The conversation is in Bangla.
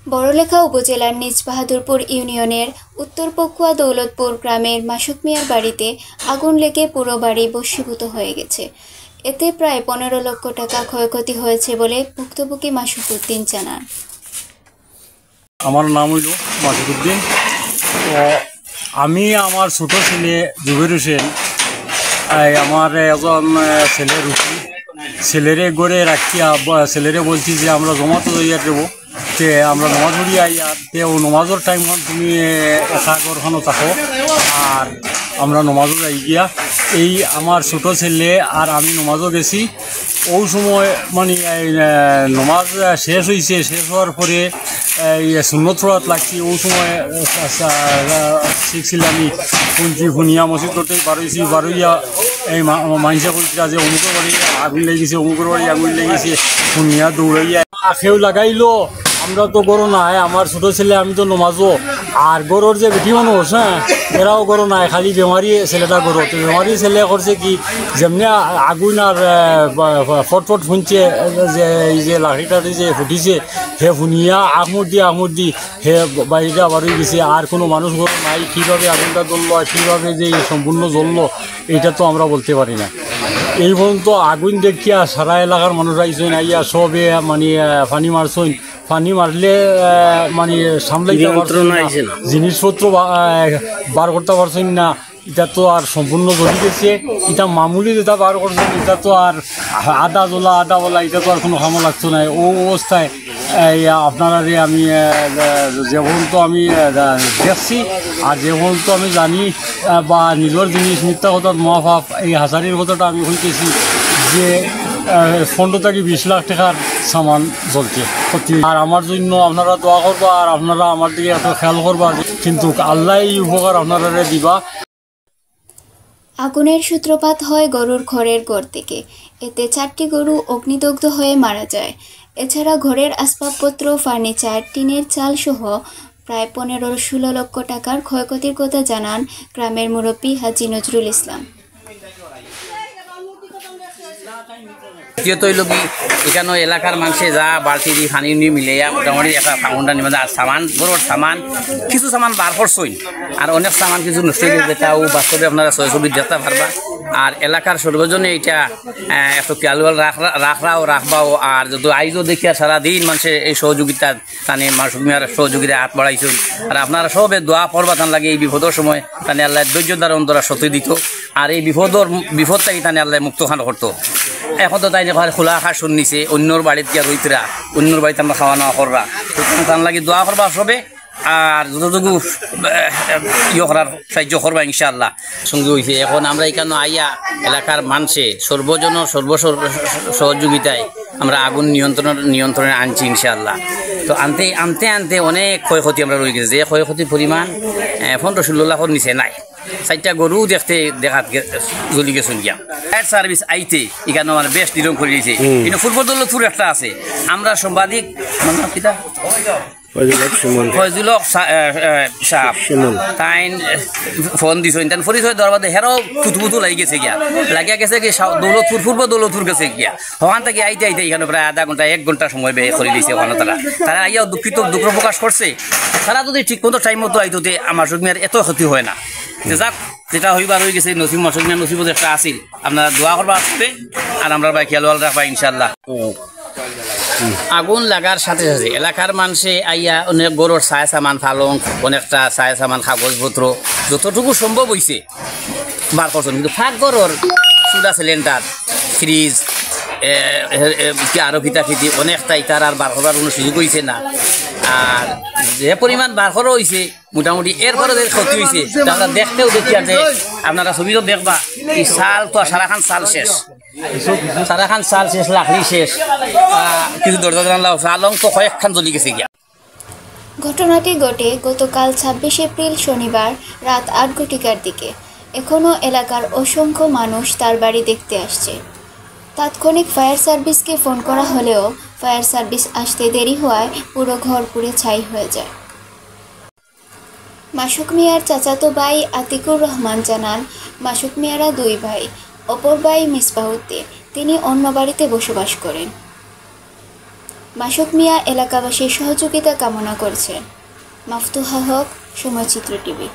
বড়লেখা উপজেলার নিজ বাহাদুরপুর ইউনিয়নের উত্তর পকুয়া দৌলতপুর গ্রামের মাসুক মিয়ার বাড়িতে আগুন লেগে পুরো বাড়ি ভস্মীভূত হয়ে গেছে। এতে প্রায় 15 লক্ষ টাকা ক্ষয়ক্ষতি হয়েছে বলে ভুক্তভোগী মাসুক উদ্দিন জানান। আমার নাম হইল মাসুক উদ্দিন। তো আমি আমার ছোট ছেলে জুবের হোসেন, আমার একজন ছেলের রুটি ছেলেরে গড়ে রাখিয়া ছেলেরে বলছি যে আমরা জমাতো যাইয়া দেবো, তে আমরা নমাজ পড়ি আইয়া তে ও নমাজের টাইম তুমি একা ঘরখানো থাকো আর আমরা নমাজও যাই গিয়া। এই আমার ছোট ছেলে আর আমি নমাজও গেছি। ওই সময় মানে নমাজ শেষ হয়েছে, শেষ হওয়ার পরে এই সুন্নত পড়াত লাগছি। ওই সময় শিখছিল আমি শুনছি শুনিয়া মসজিদ করতে বারোইয়া এই মানুষে বলছিলা যে অমুকের বাড়ি আগুন লেগেছে, অমুকের বাড়ি আগুন লেগেছে, শুনিয়া দৌড়াইয়া আখেও লাগাইলো। আমরা তো গরো নাই, আমার ছোটো ছেলে আমি তো নমাজও, আর গরোর যে বেটি মানুষ হ্যাঁ এরাও গরো নাই, খালি বেমারি ছেলেটা গরো। তো বেমারি ছেলে করছে কি যেমনি আগুন আর ফটফট শুনছে যে এই যে লাঠিটাটি যে ফুটিছে হে শুনিয়া আহমদ দি হে বাড়িটা বাড়ি গেছে। আর কোনো মানুষ গরো নাই, কীভাবে আগুনটা জ্বললো আর কীভাবে যে সম্পূর্ণ জ্বললো এটা তো আমরা বলতে পারি না। এই পর্যন্ত আগুন দেখিয়া সারা এলাকার মানুষ আইসেন, আইয়া সবে মানে পানি মারলে মানে সামলাইতে পারছেন না, জিনিসপত্র বার করতে পারছেন না। এটা তো আর সম্পূর্ণ জ্বলি গেছে। এটা মামুলি যেটা বার করছেন এটা তো আর আদা বলা এটা তো আর কোনো খামো লাগতো না। ও অবস্থায় আপনারা আমি যেমন তো আমি দেখছি আর যেমন তো আমি জানি বা নিজের জিনিস মিথ্যা কথা মহাভাব এই হাজারির কথাটা আমি হইতেছি যে 15 থেকে 20 লাখ টাকার সামান জ্বলছে ক্ষতি। আর আমার জন্য আপনারা দোয়া করবা আর আপনারা আমার দিকে এত খেয়াল করবা, কিন্তু আল্লাহ এই উপকার আপনারা দিবা। আগুনের সূত্রপাত হয় গরুর ঘরের ঘর থেকে। এতে 4টি গরু অগ্নিদগ্ধ হয়ে মারা যায়। এছাড়া ঘরের আসবাবপত্র, ফার্নিচার, টিনের চাল সহ প্রায় 15-16 লক্ষ টাকার ক্ষয়ক্ষতির কথা জানান গ্রামের মুরব্বী হাজী নজরুল ইসলাম। দ্বিতীয়ত হইল কি এখানে এলাকার মানুষে যা বালতি দিয়ে পানি নিয়ে মিলাইয়া মোটামুটি একটা ফাউন্ডার নিয়ে আর সামান বড় সামান কিছু সামান বার করছই, আর অনেক সামান কিছু নষ্ট হয়ে যেটাও বাস্তবে আপনারা ছবি দেখতে পারবা। আর এলাকার সর্বজনে এটা একটু খেয়াল রাখবাও। আর যদি আইজও দেখিয়া সারাদিন মানুষের এই সহযোগিতা তানে মাসুক মিয়ার সহযোগিতা হাত বাড়াইছেন। আর আপনারা সবে দোয়া পড়বা তান লাগে এই বিপদের সময় তানে আল্লাহ ধৈর্য দ্বারা অন্তরা সতী দিত, আর এই বিপদটাই তানে আল্লাহ মুক্ত খান করতো। এখন তো তাই খোলা আকাশ শুনিছে অন্যর বাড়িতে গিয়া রইতরা, অন্যর বাড়িতে আমরা খাওয়া নাওয়া করবা, তার লাগে দোয়া করবা সবে। আর যতটুকু করার সাহায্য করবা ইনশাআল্লাহ সঙ্গে হয়েছে। এখন আমরা এখানে আইয়া এলাকার মানুষে সর্ব সহযোগিতায় আমরা আগুন নিয়ন্ত্রণে আনছি ইনশাআল্লাহ। তো আনতে অনেক ক্ষয়ক্ষতি আমরা রয়ে গেছে, যে ক্ষয়ক্ষতির পরিমাণ 15-16 লাখের নিচে নাই। 4টা গরু দেখাত জ্বলি গেছেন গিয়া। ফায়ার সার্ভিস আইতে এখানে আমার বেশ নিরম করে দিয়েছে। কিন্তু ফুটবল একটা আছে, আমরা সাংবাদিক ফয়জুল তাই ফোন দিছেন, তাই পরিচয় দেওয়ার বাদে হেরাও থুতু লাগি গেছে গিয়া, লাগিয়া গেছে কি দৌলতপুর গেছে গিয়া। ওখান থেকে আইতে এখানে প্রায় আধা ঘন্টা 1 ঘন্টা সময় ব্যয় করে দিয়েছে। ওখানে তারা আইয়াও দুঃখ প্রকাশ করছে। তারা যদি ঠিক মতো টাইম মতো আইতে আমার সুমিয়ার এত ক্ষতি হয় না। যাক, যেটা হইবার হয়ে গেছে, মাসুক মিয়ার নসিবত একটা আসিল, আপনারা দোয়া করবা আসবে আর আমরা ভাই খেয়াল রাখবা ইনশাল্লাহ। আগুন লাগার সাথে সাথে এলাকার মানুষে আইয়া অনেক গরুর ছায়া সামান পালং, অনেকটা ছায়া সামান কাগজপত্র যতটুকু সম্ভব হয়েছে বার করছেন। কিন্তু ফাঁক গরুর চুলা সিলিন্ডার, ফ্রিজ আরো খিতাখিতি অনেকটাই তার আর বার করবার কোনো সুযোগ হয়েছে না। আর যে পরিমাণ বার করা হয়েছে মোটামুটি এরপরে যে ক্ষতি হয়েছে আমরা দেখতেও দেখি যে আপনারা ছবিও দেখবা এই সাল তো সারাখান সাল শেষ লাকড়ি শেষ, কিছু দরজা জানলা আলং তো কয়েকখান জ্বলি গেছে গিয়া। ঘটনাটি ঘটে গতকাল 26 এপ্রিল শনিবার রাত 8 ঘটিকার দিকে। এখনও এলাকার অসংখ্য মানুষ তার বাড়ি দেখতে আসছে। তাৎক্ষণিক ফায়ার সার্ভিসকে ফোন করা হলেও ফায়ার সার্ভিস আসতে দেরি হওয়ায় পুরো ঘর পুড়ে ছাই হয়ে যায়। মাসুক মিয়ার চাচাতো ভাই আতিকুর রহমান জানান, মাসুক মিয়ারা 2 ভাই। অপর ভাই মিসবাহ উদ্দিন, তিনি অন্য বাড়িতে বসবাস করেন। মাসুক মিয়া এলাকাবাসীর সহযোগিতা কামনা করছেন। মাফতুহা হক, সময়চিত্র টিভি।